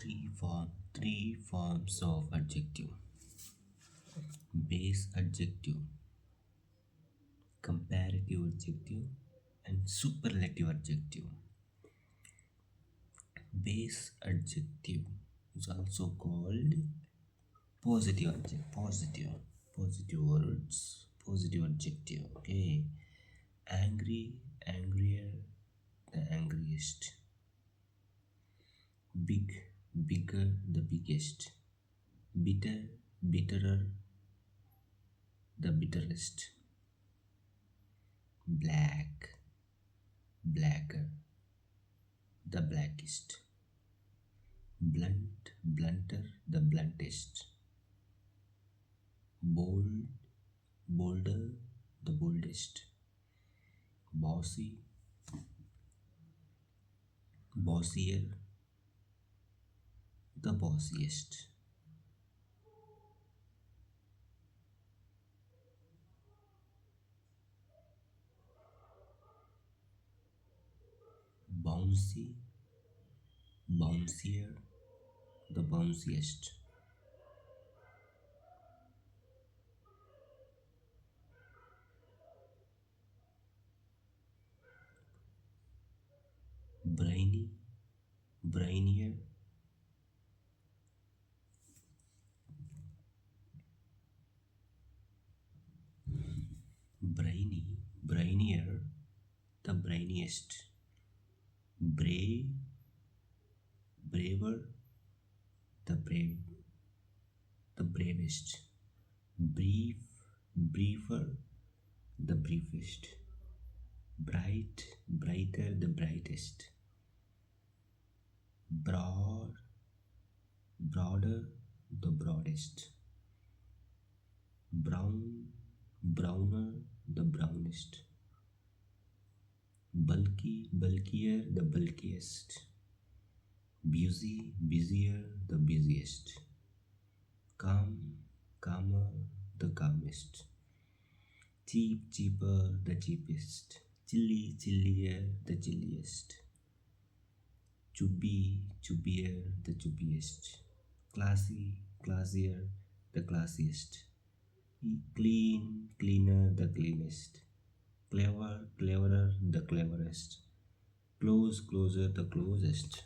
Three forms of adjective: base adjective, comparative adjective, and superlative adjective. Base adjective is also called positive adjective, positive words, positive adjective. Okay, angry, angrier, the angriest. Big, bigger, the biggest. Bitter, bitterer, the bitterest. Black, blacker, the blackest. Blunt, blunter, the bluntest. Bold, bolder, the boldest. Bossy, bossier, the bossiest. Bouncy, bouncier, the bounciest. Briny, brinier, briny, brinier, the briniest. Brave, braver, the brave, the bravest. Brief, briefer, the briefest. Bright, brighter, the brightest. Broad, broader, the broadest. Brown, browner, the brownest. Bulky, bulkier, the bulkiest. Busy, busier, the busiest. Calm, calmer, the calmest. Cheap, cheaper, the cheapest. Chilly, chillier, the chilliest. Chubby, chubbier, the chubbiest. Classy, classier, the classiest. Clean, cleaner, the cleanest. Clever, cleverer, the cleverest. Close, closer, the closest.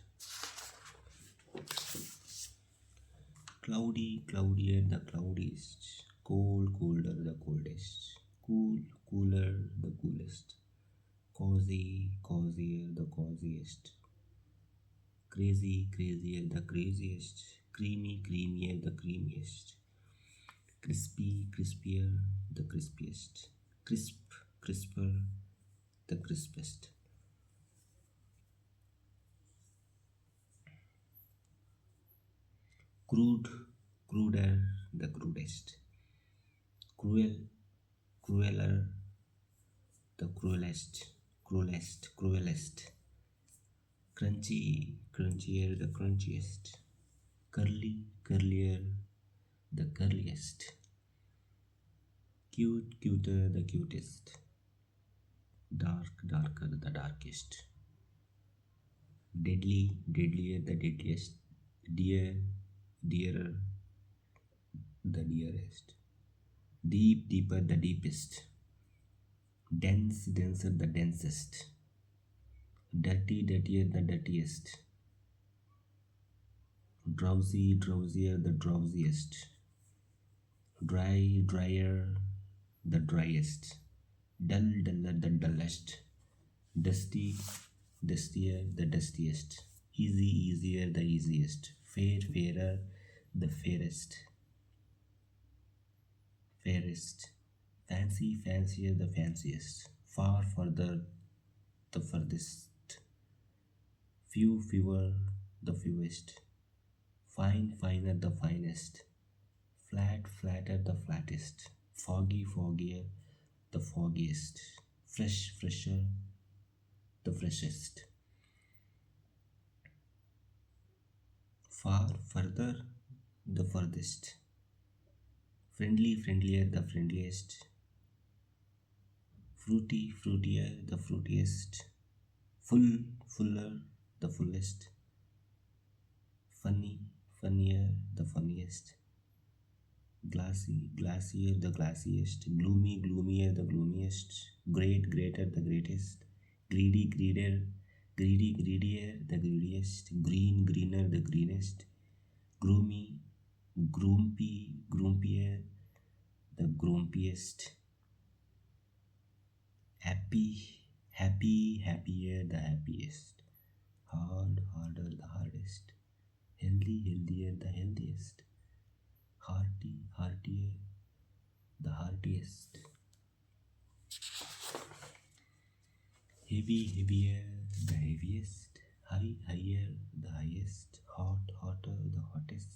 Cloudy, cloudier, the cloudiest. Cold, colder, the coldest. Cool, cooler, the coolest. Cozy, cozier, the coziest. Crazy, crazier, the craziest. Creamy, creamier, the creamiest. Crispy, crispier, the crispiest. Crisp, crisper, the crispest. Crude, cruder, the crudest. Cruel, crueler, the cruelest. Cruelest, cruelest. Crunchy, crunchier, the crunchiest. Curly, curlier, the curliest. Cute, cuter, the cutest. Dark, darker, the darkest. Deadly, deadlier, the deadliest. Dear, dearer, the dearest. Deep, deeper, the deepest. Dense, denser, the densest. Dirty, dirtier, the dirtiest. Drowsy, drowsier, the drowsiest. Dry, drier, the driest. Dull, duller, the dullest. Dusty, dustier, the dustiest. Easy, easier, the easiest. Fair, fairer, the fairest. Fairest. Fancy, fancier, the fanciest. Far, further, the furthest. Few, fewer, the fewest. Fine, finer, the finest. Flat, flatter, the flattest. Foggy, foggier, the foggiest. Fresh, fresher, the freshest. Far, further, the furthest. Friendly, friendlier, the friendliest. Fruity, fruitier, the fruitiest. Full, fuller, the fullest. Funny, funnier, the funniest. Glacier, the glassiest. Gloomy, gloomier, the gloomiest. Great, greater, the greatest. Greedy, greedier, the greediest. Green, greener, the greenest. Gloomy, grumpier, the grumpiest. Happier, the happiest. Harder, the hardest. Healthier, the healthiest. Heartier, the heartiest. Heavier, the heaviest. Higher, the highest. Hotter, the hottest.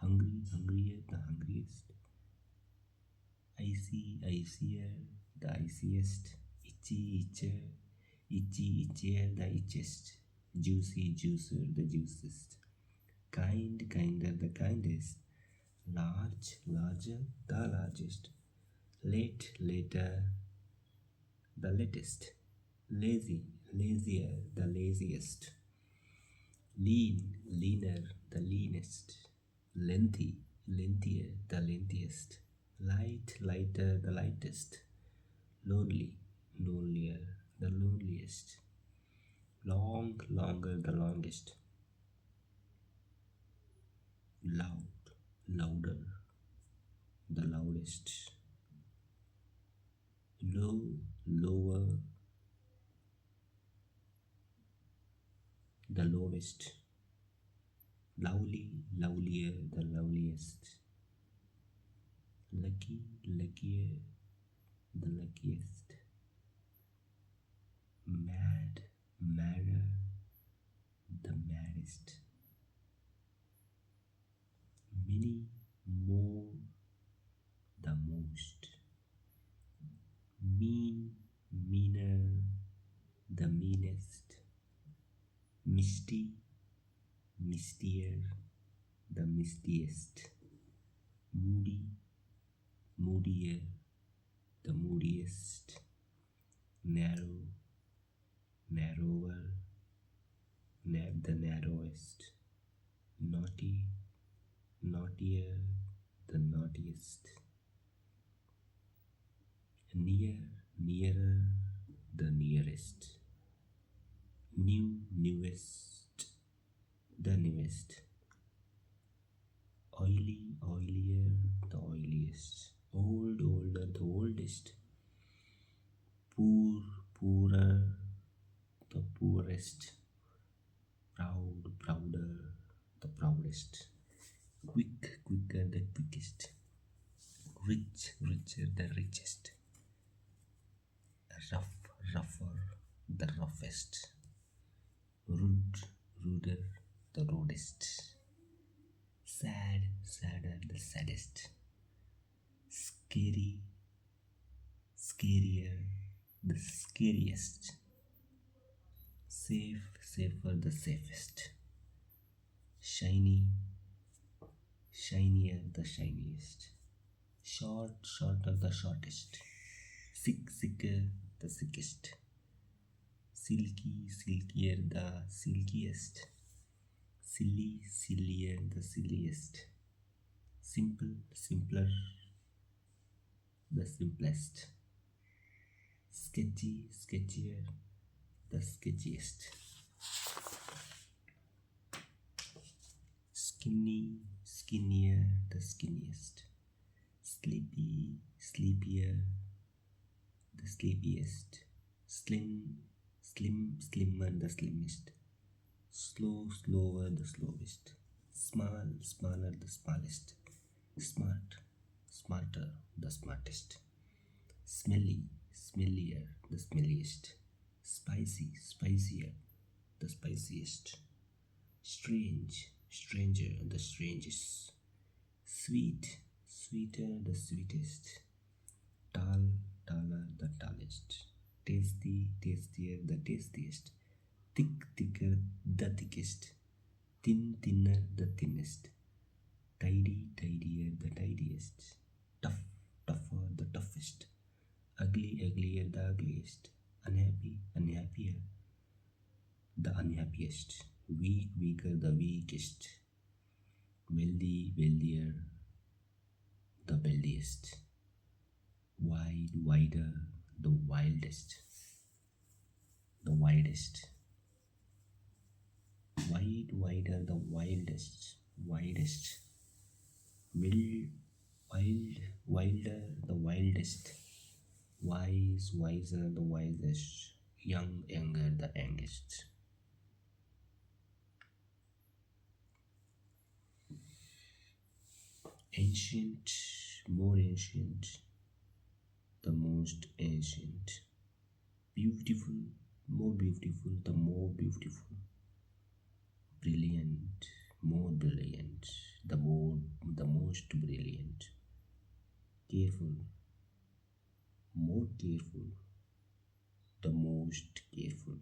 Hungrier, the hungriest. Icier, the iciest. Itchier, the itchiest. Juicer, the juiciest. Kinder, the kindest. Larger, the largest. Later, the latest. Lazier, the laziest. Leaner, the leanest. Lengthier, the lengthiest. Lighter, the lightest. Lonelier, the loneliest. Longer, the longest. Louder, the loudest. Lower, the lowest. Lovelier, the loveliest. Luckier, the luckiest. Madder, the maddest. More, the most. Meaner, the meanest. Mistier, the mistiest. Moodier, the moodiest. Narrower, the narrowest. Naughtier, the naughtiest. Nearer, the nearest. Newest, the newest. Oilier, the oiliest. Older, the oldest. Poorer, the poorest. Prouder, the proudest. Quicker, the quickest. Richer, the richest. Rougher, the roughest. Ruder, the rudest. Sadder, the saddest. Scarier, the scariest. Safer, the safest. Shinier, the shiniest. Shorter, the shortest. Sicker, the sickest. Silkier, the silkiest. Sillier, the silliest. Simpler, the simplest. Sketchier, the sketchiest. Skinnier, the skinniest. Sleepier, the sleepiest. Slimmer, the slimmest. Slower, the slowest. Smaller, the smallest. Smarter, the smartest. Smellier, the smelliest. Spicier, the spiciest. Stranger, the strangest. Sweeter, the sweetest. Taller, the tallest. Tastier, the tastiest. Thicker, the thickest. Thinner, the thinnest. Tidier, the tidiest. Tougher, the toughest. Uglier, the ugliest. Unhappier, the unhappiest. Weaker, the weakest. wealthy, wealthier, the wealthiest, wide, wider, the wildest, the widest, wide, wider, the wildest, widest, wild, wild, wilder, the wildest, wise, wiser, the wisest, young, younger, the youngest. Ancient, more ancient, the most ancient. Beautiful, more beautiful, the more beautiful. Brilliant, more brilliant, the most brilliant. Careful, more careful, the most careful.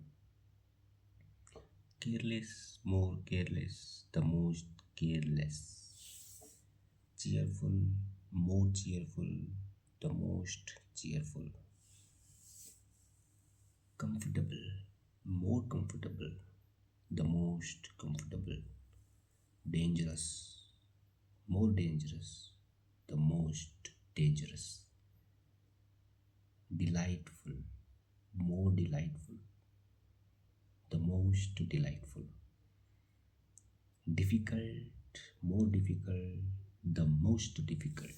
Careless, more careless, the most careless. Cheerful, more cheerful, the most cheerful. Comfortable, more comfortable, the most comfortable. Dangerous, more dangerous, the most dangerous. Delightful, more delightful, the most delightful. Difficult, more difficult, the most difficult.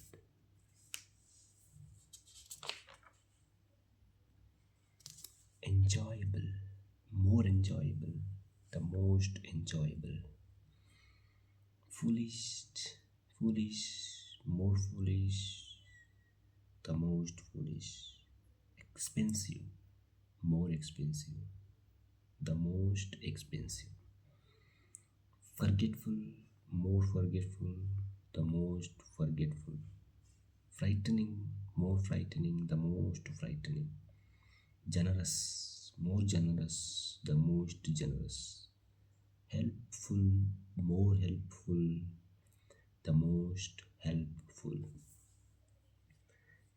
Enjoyable, more enjoyable, the most enjoyable. Foolish, foolish, more foolish, the most foolish. Expensive, more expensive, the most expensive. Forgetful, more forgetful, the most forgetful. Frightening, more frightening, the most frightening. Generous, more generous, the most generous. Helpful, more helpful, the most helpful.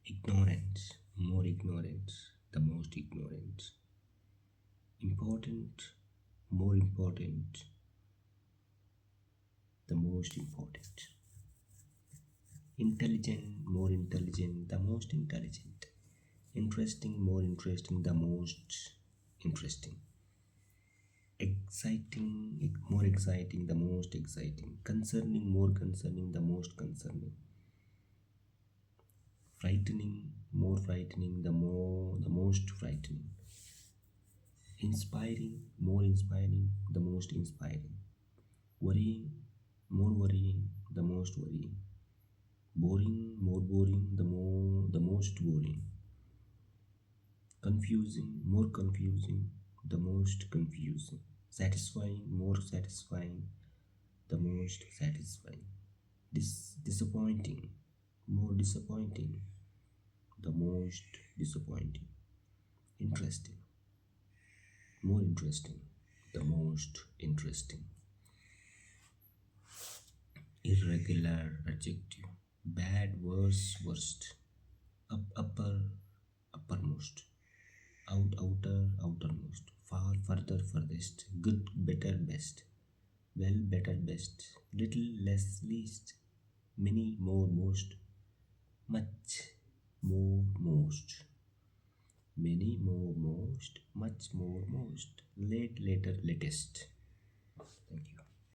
Ignorant, more ignorant, the most ignorant. Important, more important, the most important. Intelligent, more intelligent, the most intelligent. Interesting, more interesting, the most interesting. Exciting, more exciting, the most exciting. Concerning, more concerning, the most concerning. Frightening, more frightening, the most frightening. Inspiring, more inspiring, the most inspiring. Worrying, more worrying, the most worrying. Boring, more boring, the most boring. Confusing, more confusing, the most confusing. Satisfying, more satisfying, the most satisfying. Disappointing, more disappointing, the most disappointing. Interesting, more interesting, the most interesting. Irregular adjective. Bad, worse, worst. Up, upper, uppermost. Out, outer, outermost. Far, further, furthest. Good, better, best. Well, better, best. Little, less, least. Many, more, most. Much, more, most. Many, more, most. Much, more, most. Late, later, latest. Thank you.